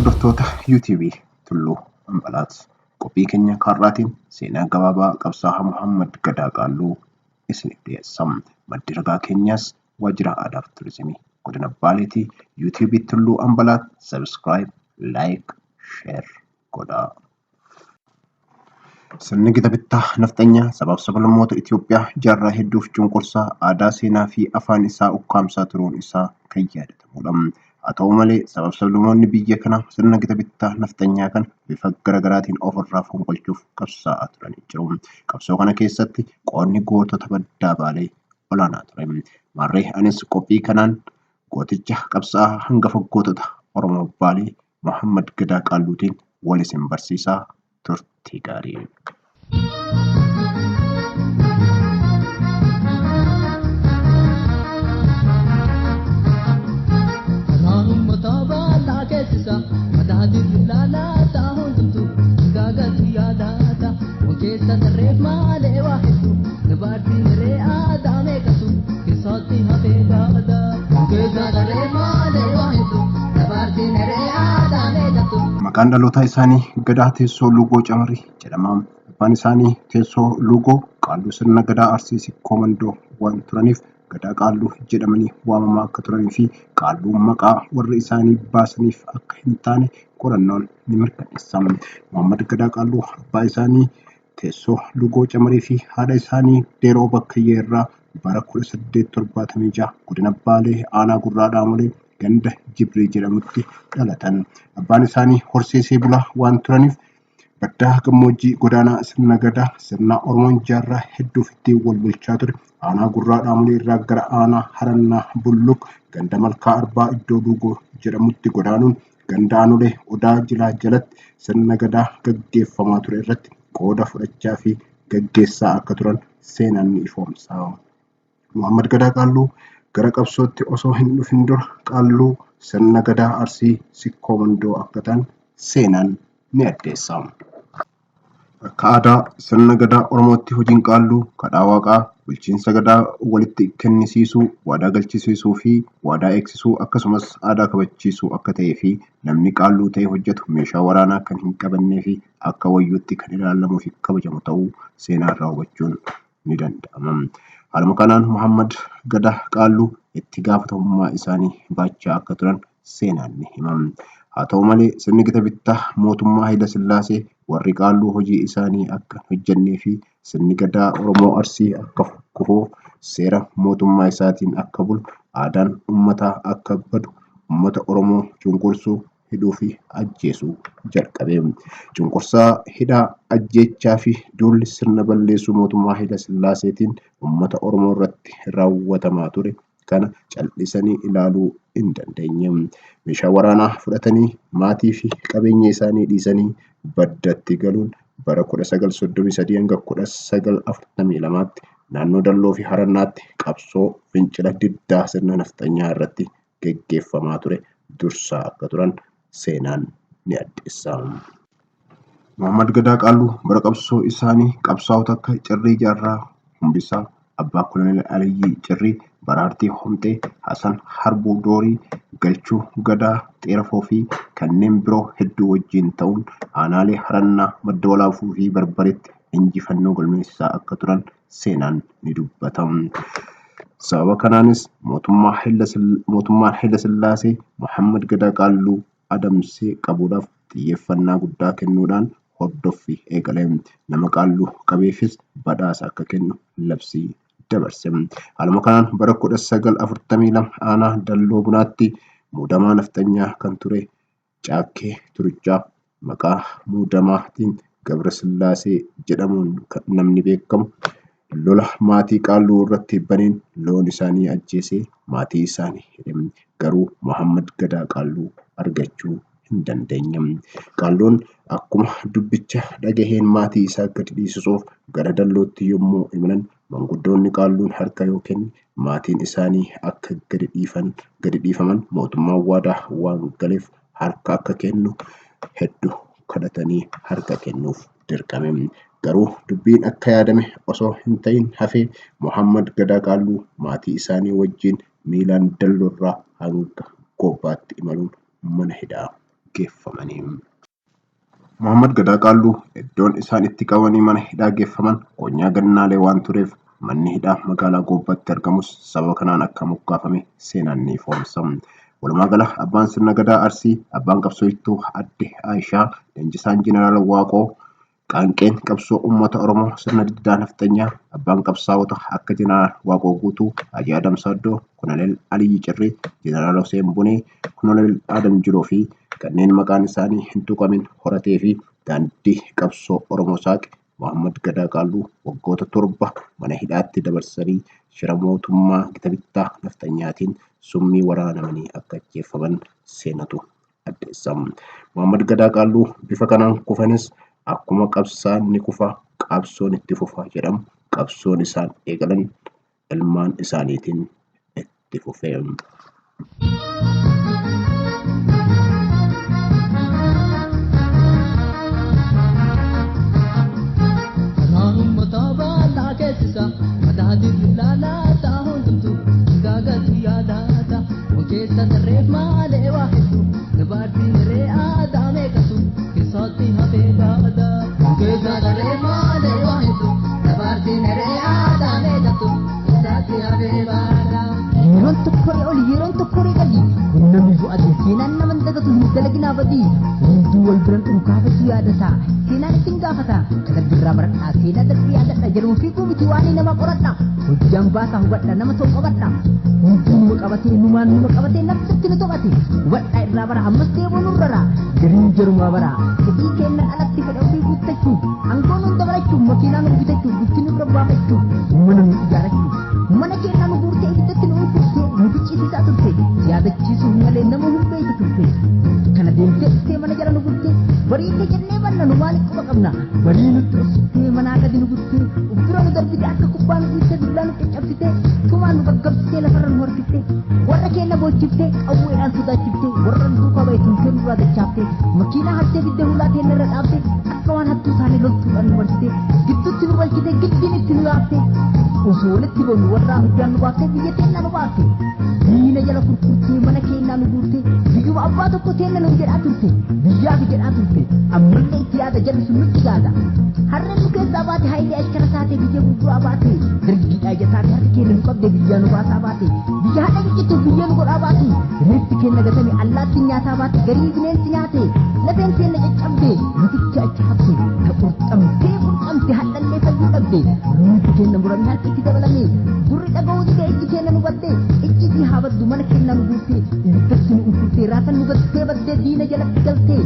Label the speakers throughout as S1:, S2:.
S1: hordoftoota YouTube Tulluu Ambalaat qophii keenya karraatiin seenaa gabaabaa qabsaa'aa Muhammad Gadaa Qaalluu isiniif dhiyeessam. Maddi ragaa keenyaas waajjira aadaa fi turizimii godina Baaleetii YouTube Tulluu Ambalaat subscribe, like, share godhaa. Sirni gita bittaa nafxanyaa sabab sablammoota Itoophiyaa jaarraa hedduuf cunqursaa aadaa seenaa fi afaan isaa ukkaamsaa turuun isaa kan yaadatamudha. Haa ta'u malee sabab sablammoonni biyya kanaa sirna gita bittaa nafxanyaa kana bifa garaagaraatiin ofirraa fonqolchuuf qabsaa'aa turanii jiru. Qabsoo kana keessatti qoodni gootota baddaa Baalee olaanaa ture. Maarree anis qophii kanaan gooticha qabsaa'aa hangafa gootota Oromoo Baalee Muhammad Gadaa Qaalluutiin wal isin barsiisaa turtii gaarii. Maqaan dhalootaa isaanii Gadaa Teessoo Luugoo Camarii jedhama. Abbaan isaanii Teessoo Luugoo Qaalluu sirna Gadaa Arsii Sikkoo Mandoo waan turaniif Gadaa Qaalluu jedhamanii waamamaa akka turanii fi Qaalluun maqaa warri isaanii baasaniif akka hin taane qorannoon ni mirkaneessa. Muhammad Gadaa Qaalluu abbaa isaanii Teessoo Luugoo Camarii fi haadha isaanii Deeroo Bakkayyee irraa bara 1876 godina Baalee aanaa Gurraa Dhaamolee ganda Jibrii jedhamutti dhalatan. Abbaan isaanii horsiisee bulaa waan turaniif baddaa gammoojjii godaanaa sirna Gadaa sirna Oromoon jaarraa hedduuf ittiin wal bulchaa ture. Aanaa Gurraa Dhaamolee irraa gara aanaa Harannaa Bulluq ganda Malkaa Arbaa iddoo Luugoo jedhamutti godaanuun ganda Aanolee Odaa Jilaa jalatti sirna Gadaa gaggeeffamaa ture irratti qooda fudhachaa fi gaggeessaa akka turan seenaan ni ifoomsa. Muhammad Gadaa Qaalluu gara qabsootti osoo hin dhufin dura Qaalluu sirna Gadaa Arsii Sikkoo Mandoo akka ta'an seenaan ni addeessa. Akka aadaa sirna Gadaa Oromootti hojiin Qaalluu kadhaa waaqaa, bulchiinsa Gadaa walitti kennisiisuu, waadaa galchisiisuu fi waadaa eegsisuu akkasumas aadaa kabachiisuu akka ta'ee fi namni Qaalluu ta'ee hojjetu meeshaa waraanaa kan hin qabannee fi akka wayyootti kan ilaalamuu fi kabajamu ta'uu seenaa irraa hubachuun ni danda'ama. Haaluma kanaan Muhammad Gadaa Qaalluu itti gaafatamummaa isaanii baachaa akka turan seenaan ni hima. Haa ta'u malee sirni gita bittaa mootummaa Haayile Sillaasee warri Qaalluu hojii isaanii akka hojjennee fi sirni Gadaa Oromoo Arsii akka kufuuf seera mootummaa isaatiin akka bulu aadaan uummataa akka badu uummata Oromoo cunqursuu hidhuu fi ajjeesuu jalqabe. Cunqursaa hidhaa ajjeechaa fi duulli sirna balleessuu mootummaa Haayile Sillaaseetiin uummata Oromoo irratti raawwatamaa ture kana cal'isanii ilaaluu hin dandeenye. Meeshaa waraanaa fudhatanii maatii fi qabeenya isaanii dhiisanii baddatti galuun bara 1933 hanga 1942tti naannoo Dalloo fi Harannaatti qabsoo fincila diddaa sirna nafxanyaa irratti gaggeeffamaa ture dursaa akka turan seenaan ni addeessa. Muhammad Gadaa Qaalluu bara qabsoo isaanii qabsaa'ota akka Cirrii Jaarraa Humbisaa, Abbaa Koloneel Aliyyii Cirrii, Baraartii Homxee, Hasan Harbuu Doorii, Galchuu Gadaa Xeerafoo fi kanneen biroo hedduu wajjin ta'uun aanaalee Harannaa, Madda Walaabuu fi Barbaritti injifannoo galmeessisaa akka turan seenaan ni dubbatama. Sababa kanaanis mootummaan Haayile Sillaasee Muhammad Gadaa Qaalluu adamsee qabuudhaaf xiyyeeffannaa guddaa kennuudhaan hordoffii eegale. Nama Qaalluu qabeefis badhaasa akka kennu labsii dabarse. Haaluma kanaan bara 1942 aanaa Dalloo Bunaatti muudamaa nafxanyaa kan ture Caakkee Turichaa maqaa muudamaatiin Gabra Sillaasee jedhamuun namni beekamu lola maatii Qaalluu irratti baneen loon isaanii ajjeesee maatii isaanii hidhe. Garuu Muhammad Gadaa Qaalluu argachuu hin dandeenye. Qaalluun akkuma dubbicha dhagaheen maatii isaa gadi dhiisisuuf gara Dallootti yommuu imalan manguddoonni Qaalluun harka yoo kenne maatiin isaanii akka gadi dhiifaman mootummaan waadaa waan galeef harka akka kennu hedduu kadhatanii harka kennuuf dirqame. Garuu dubbiin akka yaadame osoo hin ta'in hafee Muhammad Gadaa Qaalluu maatii isaanii wajjin miilaan Dalloo irraa hanga Goobbaatti imaluun mana hidhaa geeffamanii. Muhammad Gadaa Qaalluu iddoon isaan itti qabanii mana hidhaa geeffaman Konyaa Gannaalee waan tureef manni hidhaa magaalaa Goobbaatti argamus sababa kanaan akka moggaafame seenaan ni ifoomsa. Walumaa gala abbaan sirna Gadaa Arsii, abbaan qabsooytuu Aadde Aayishaa, leenjisaan Jeneraal Waaqoo, qaanqeen qabsoo uummata Oromoo sirna diddaa nafxanyaa, abbaan qabsaa'ota akka Jeneraal Waaqoo Guutuu, Hajji Adam Saaddoo, Koloneel Aliyyi Cirrii, Jeneraal Huseen Bunee, Koloneel Adam Jiroo fi kanneen maqaan isaanii hin tuqamin horatee fi daandii qabsoo Oromoo saaqe Muhammad Gadaa Qaalluu waggoota 7 mana hidhaatti dabarsanii shira mootummaa gita bittaa nafxanyaatiin summii waraanamanii akka ajjeefaman seenatu addeessa. Muhammad Gadaa Qaalluu bifa kanaan kufanis akkuma qabsaan ni kufa qabsoon itti fufa jedhamu qabsoon isaan eegalan ilmaan isaaniitiin itti fufee.
S2: Yeron tokkore kadi namni bu'aate seenaan nama dagatu hin dalagina badi hunduu wal biran dhuunfaafatu yaadata seenaan isin gaafata kada birraa baradhaa seenaa darbii yaadadha jedhamu fiiguu miti waan nama qoradha hojjaan baasaa hubadha nama tokko qabadha hunduu numa qabatee numa qabatee namatti nu to'ate hubadhaa irraa bara ammas deeboo nurrara gariin jarumaa bara fedhii kennan alatti fedha ofii guuttachuu aangoon hunda barachuuf makiinaa nu bitachuuf guddin irra baafachuuf mana nu ijaarachuuf mana kennaa nu guurtee ibiddatti nu ulfurtee nu bichisiisaa turte yaadachiisuuf malee nama hundeetu turte kana deemtee mana jala nu guttee bariitee jennee banna nu maaliif quba qabna barii nu xursitee manaa gadi nu guttee uffira nu darbite akka kubbaa nu dhiiste dullaa nu caccabsitee tumaa nu gaggabsitee lafarra nu horfitee warra keenya boolchiftee qawweedhaan sodaachiftee warra nu duukaa bahe tuntee nurraa dachaaftee makiinaa hattee biddee hulaateen irra dhaabtee akka waan hattuu taanee loltuudhaan nu barsitee gidduutti nu balchitee giddiin itti nu yaaftee osoo walitti boonu warraa hojjaan nu baaftee biyya teennaa nu baaftee diina jala kurkurtee mana keenyaa nu guurtee biyyuma abbaa tokko teenna nu jedhaa turte biyyaaf jedhaa turte ammallee itti yaada jalli sun nutti yaada harreen nu keessaa baate haayilee ashkara taate biyya gurguraa baate dirgiidhaa ija taate harki keenya nu qabde biyyaa nu baasaa baate biyya haadha biqiltuu biyya nu godhaa baate reeffi keenya gatame allaattiin nyaataa baate garii bineensi nyaate lafeen keenya caccabde mutichi achi hafte ta qurxamtee hadhallee fayyuu dhabde nuti keenya muranii harkitti dabalame gurri dhaga'uu dide ijji keenya nu badde ijji haabaddu mana keenya nu guutte ibiddatti nu uffitte raasan nu gattee baddee diina jalatti galte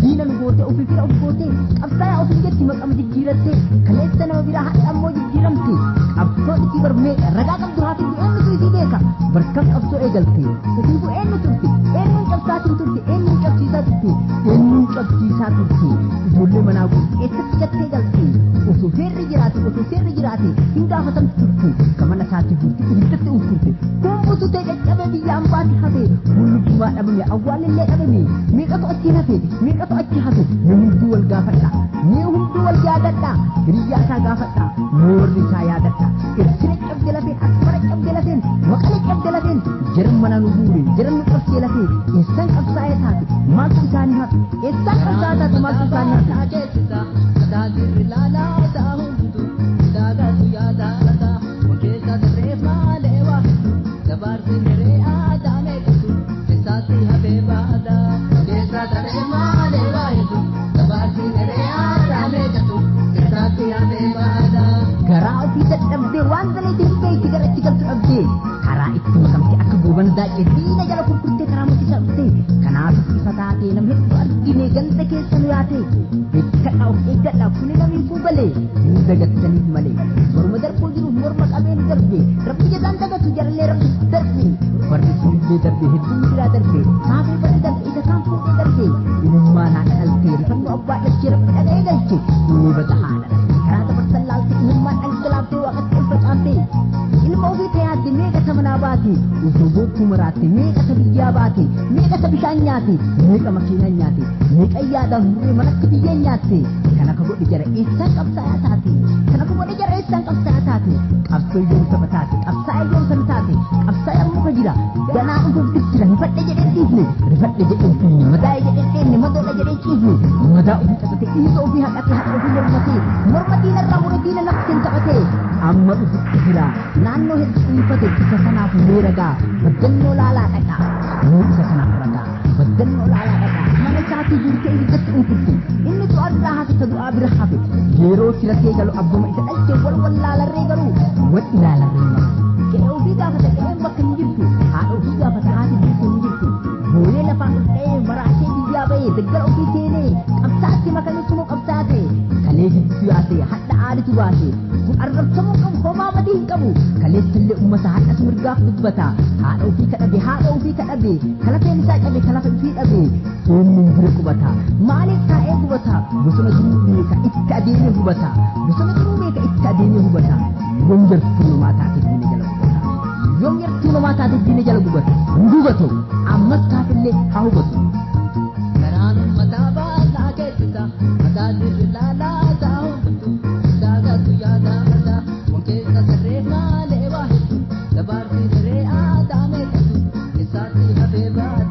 S2: diina nu goote ofii fira of goote qabsaa'aa ofii jetti maqama jijjiiratte kaleessa nama biraa hadha ammoo jijjiiramte qabsoo itti barmeeqa ragaa qabdu haati eenyutu isii beeka barkam qabsoo eegalte ofii eenyu turte eenyuun qabsaatiin turte eenyuun qabsiisaa turte eenyuun qabsiisaa turte ijoollee manaa guutte eessatti gattee galte osoo seerri jiraate hin gaafatamtu turte kamana isaatti guutte ibiddatti uffurte kumbutu ta'e caccabee biyya ambaatti hafe bullugumaa dhabame awwaalillee dhabame meeqatu achi hafe meeqatu achi hafe mee hunduu wal gaafadha mee hunduu wal yaadadha hiriyyaa isaa gaafadha mee warri isaa yaadadha irsina cabde lafeen asmara cabde lafeen maqale cabde lafeen jiran mana nu guure jiran nu qabsee lafee eessan qabsaa'ee taate maaltu isaanii hafe eessan qabsaa'ee taate maaltu isaanii hafe Dadirri lala tahundu dagatu ya dalata wakesa dre male wahidu dabarti mere adame kutu esati habebada wakesa dre male wahidu dabarti mere adame kutu esati habebada gara ofi dadhabde waan zalay dinbe itti gara itti galtu dhabde karaa itti makamte akka goban daacee diina jala kurkurtee karaa muti sabte kanaaf ifa taatee nam hedduu argine ganda keessa nu yaate beekadha of eeggadha kuni namni fuugalee hin dagattaniif malee morma darbuu jiru morma qabeen darbe rabbi jedhaan dagatu jarallee rabbi darbe warri sunillee darbe hedduun biraa darbe kaafee bari darbe isa kaan fuudhee darbe ilummaan haadha dhaltee rifannoo abbaa dhalchee rabbi dhaga'ee galche eebata haadha karaa dabarsan laalte ilummaan dhangalaaftee waaqatti ol facaaftee ilma ofii tayaatti meeqa manaa baate osoo boottuu maraatte meeqa biyyaa baate meeqa bishaan nyaate meeqa makiinaa nyaate meeqa yaadaan hurree manatti biyyeen nyaatte kana ka godhe jara eessaa qabsaa'aa taate Kanaafuu wani jareessaan qabsaa taate qabsoo yoom saba taate qabsaa yoom sana taate qabsaa yommuu ka jira ganaa dhufuuf jira rifadhe jedhee dhiifne rifadhe jedhee dhiifne madaa jedhee dhiifne madoodha jedhee dhiifne madaa ofii qabate dhiisa ofii haqate haqa ofii mormate morma diinarraa mure diina naftiin taphatee amma dhufutti jira naannoo hedduu dhiifate isa kanaaf meeragaa baddannoo laalaa dhaqaa yoo isa kanaaf ragaa baddannoo laalaa dhaqaa mana isaatii jirtee hiddatti unkurti inni du'aa duraa hafe ta du'aa bira hafe yeroo siratee galu abbuma isa dhalchee wal laalarree garuu wal ilaalarree malu qe'ee ofii gaafata qe'een bakka hin jirtu haadha ofii gaafata haati jirtu hin jirtu booyee lafaan dhufee maraashee biyyaa ba'ee daggala ofii seenee qabsaatti makanittuma qabsaate kalee jiddu yaase hadha aaditu baase kun arrabsamuu qabu homaa badii hin qabu kaleessallee ummata hadhatu mirgaaf dubbata haadha ofii kadhabe kalafeen isaa cabe kalafa ofii dhabe eenyuun bira qubata maaliif taa'ee gubata bosona jiruu beeka itti adeemee hubata bosona jiruu beeka itti adeemee hubata yoom jartuu namaa taate diina jala gubata yoom jartuu namaa taate diina jala gubata hin gubatu ammas taatellee haa hubatu. Garaan ummataa baasaa keessisa mataa dirri laalaa isaa hundatu daagatu yaada mataa wankeessa sarree maalee waa hedduu dabaarsi sarree aadaa meeqatu isaatti hafee baata.